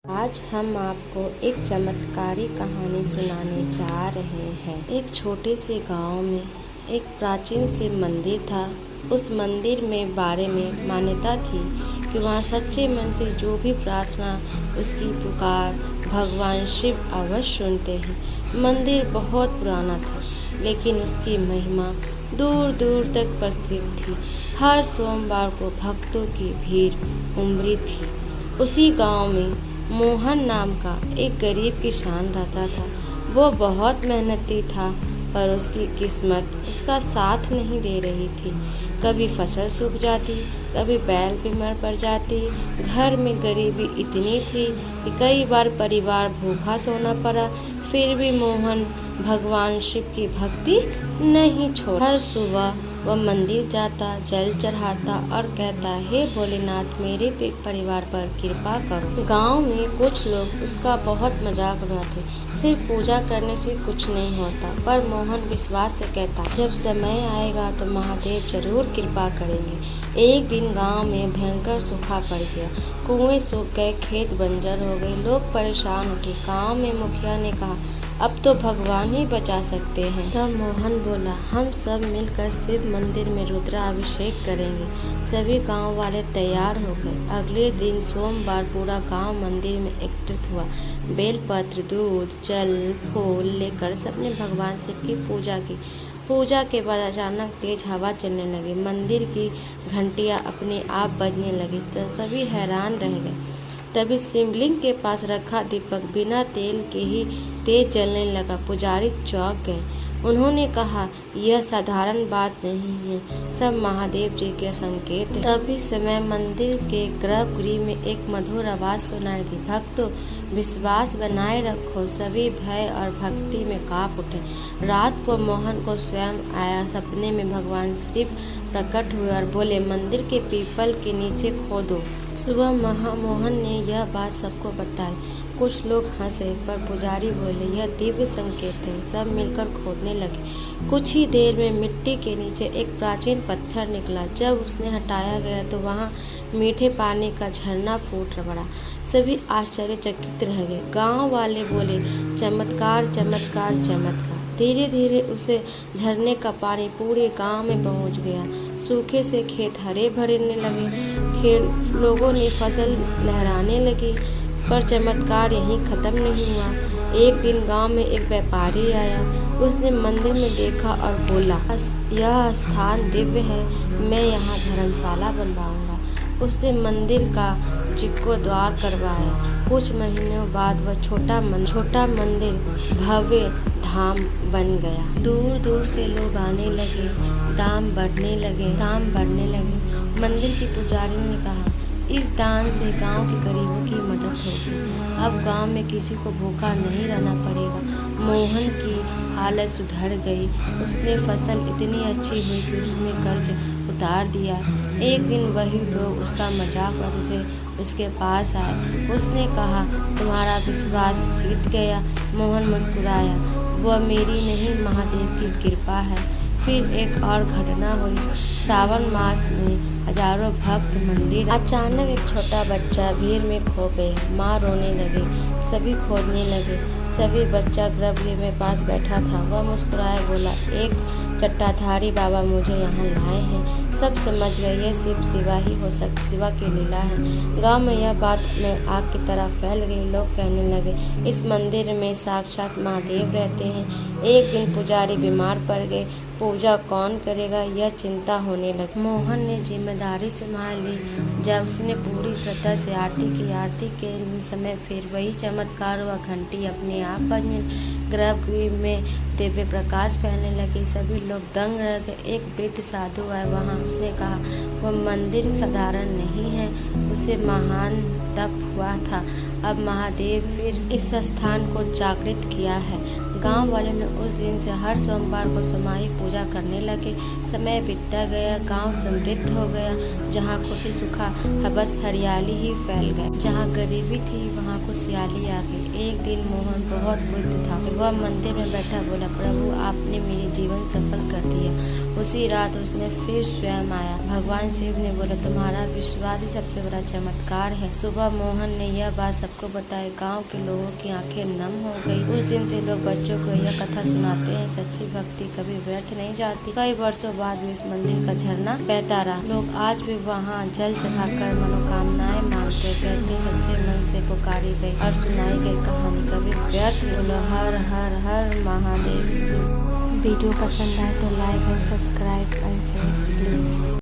आज हम आपको एक चमत्कारी कहानी सुनाने जा रहे हैं। एक छोटे से गांव में एक प्राचीन से मंदिर था। उस मंदिर में बारे में मान्यता थी कि वहाँ सच्चे मन से जो भी प्रार्थना, उसकी पुकार भगवान शिव अवश्य सुनते हैं। मंदिर बहुत पुराना था, लेकिन उसकी महिमा दूर दूर तक प्रसिद्ध थी। हर सोमवार को भक्तों की भीड़ उमड़ी थी। उसी गांव में मोहन नाम का एक गरीब किसान रहता था। वो बहुत मेहनती था, पर उसकी किस्मत उसका साथ नहीं दे रही थी। कभी फसल सूख जाती, कभी बैल बीमार पड़ जाती। घर में गरीबी इतनी थी कि कई बार परिवार भूखा सोना पड़ा। फिर भी मोहन भगवान शिव की भक्ति नहीं छोड़ा। हर सुबह वह मंदिर जाता, जल चढ़ाता और कहता, हे भोलेनाथ, मेरे परिवार पर कृपा करो। गांव में कुछ लोग उसका बहुत मजाक उड़ाते, सिर्फ पूजा करने से कुछ नहीं होता। पर मोहन विश्वास से कहता, जब समय आएगा तो महादेव जरूर कृपा करेंगे। एक दिन गांव में भयंकर सूखा पड़ गया। कुएं सूख गए, खेत बंजर हो गए। लोग परेशान उठे। गांव में मुखिया ने कहा, अब तो भगवान ही बचा सकते हैं। तब मोहन बोला, हम सब मिलकर शिव मंदिर में रुद्राभिषेक करेंगे। सभी गांव वाले तैयार हो गए। अगले दिन सोमवार पूरा गांव मंदिर में एकत्रित हुआ। बेलपत्र, दूध, जल, फूल लेकर सबने भगवान शिव की पूजा की। पूजा के बाद अचानक तेज हवा चलने लगी। मंदिर की घंटियां अपने आप बजने लगी तो सभी हैरान रह गए। तभी शिवलिंग के पास रखा दीपक बिना तेल के ही तेज जलने लगा। पुजारी चौंक गए। उन्होंने कहा, यह साधारण बात नहीं है, सब महादेव जी के संकेत है। तभी समय मंदिर के गर्भगृह में एक मधुर आवाज सुनाई दी, भक्तों विश्वास बनाए रखो। सभी भय और भक्ति में कांप उठे। रात को मोहन को स्वयं आया। सपने में भगवान शिव प्रकट हुए और बोले, मंदिर के पीपल के नीचे खोदो। सुबह मोहन ने यह बात सबको बताई। कुछ लोग हंसे, पर पुजारी बोले, यह दिव्य संकेत है। सब मिलकर खोदने लगे। कुछ ही देर में मिट्टी के नीचे एक प्राचीन पत्थर निकला। जब उसने हटाया गया तो वहाँ मीठे पानी का झरना फूट पड़ा। सभी आश्चर्यचकित रह गए। गांव वाले बोले, चमत्कार चमत्कार चमत्कार। धीरे धीरे उसे झरने का पानी पूरे गांव में पहुंच गया। सूखे से खेत हरे भरने लगे। लोगों ने फसल लहराने लगी। पर चमत्कार यहीं खत्म नहीं हुआ। एक दिन गांव में एक व्यापारी आया। उसने मंदिर में देखा और बोला, यह स्थान दिव्य है, मैं यहाँ धर्मशाला बनवाऊंगा। उसने मंदिर का जीर्णोद्धार करवाया। कुछ महीनों बाद वह छोटा मंदिर भव्य धाम बन गया। दूर दूर से लोग आने लगे। दाम बढ़ने लगे। मंदिर की पुजारी ने कहा, इस दान से गांव के गरीबों की मदद होगी। अब गांव में किसी को भूखा नहीं रहना पड़ेगा। मोहन की हालत सुधर गई। उसने फसल इतनी अच्छी हुई कि उसने कर्ज उतार दिया। एक दिन वही लोग उसका मजाक उड़ाते थे उसके पास आए। उसने कहा, तुम्हारा विश्वास जीत गया। मोहन मुस्कुराया, वह मेरी नहीं, महादेव की कृपा है। फिर एक और घटना हुई। सावन मास में हजारों भक्त मंदिर। अचानक एक छोटा बच्चा भीड़ में खो गया। माँ रोने लगी। सभी खोदने लगे। सभी बच्चा गर्भगृह में पास बैठा था। वह मुस्कुराया, बोला, एक जटाधारी बाबा मुझे यहाँ लाए हैं। सब समझ गए, यह शिवा की लीला है। गांव में यह बात में आग की तरह फैल गई। लोग कहने लगे, इस मंदिर में साक्षात महादेव रहते हैं। एक दिन पुजारी बीमार पड़ गए। पूजा कौन करेगा, यह चिंता होने लगी। मोहन ने जिम्मेदारी संभाल ली। जब उसने पूरी श्रद्धा से आरती की, आरती के समय फिर वही चमत्कार हुआ। घंटी अपने आप बजने, गर्भगृह में दिव्य प्रकाश फैलने लगे। सभी लोग दंग रह गए। एक वृद्ध साधु आए वहाँ। उसने कहा, वह मंदिर साधारण नहीं है, उसे महान तप हुआ था। अब महादेव फिर इस स्थान को जागृत किया है। गांव वाले ने उस दिन से हर सोमवार को सामूहिक पूजा करने लगे। समय बीतता गया। गांव समृद्ध हो गया। जहाँ खुशी सुखा बस हरियाली ही फैल गया। जहाँ गरीबी थी वहाँ खुशहाली आ गई। एक दिन मोहन बहुत बुद्ध था। वह मंदिर में बैठा बोला, प्रभु आपने मेरे जीवन सफल कर दिया। उसी रात उसने फिर स्वयं आया। भगवान शिव ने बोला, तुम्हारा विश्वास ही सबसे बड़ा चमत्कार है। सुबह मोहन ने यह बात सबको बताई। गांव के लोगों की आंखें नम हो गई। उस दिन से लोग बच्चों को यह कथा सुनाते हैं, सच्ची भक्ति कभी व्यर्थ नहीं जाती। कई वर्षों बाद भी इस मंदिर का झरना बहता रहा। लोग आज भी वहाँ जल चढ़ाकर मनोकामनाएं मांगते। कहते सच्चे मन से पुकारी गई और सुनाई गई कहानी कभी व्यर्थ नहीं। हर हर हर महादेव। वीडियो पसंद आए तो like and subscribe and share please.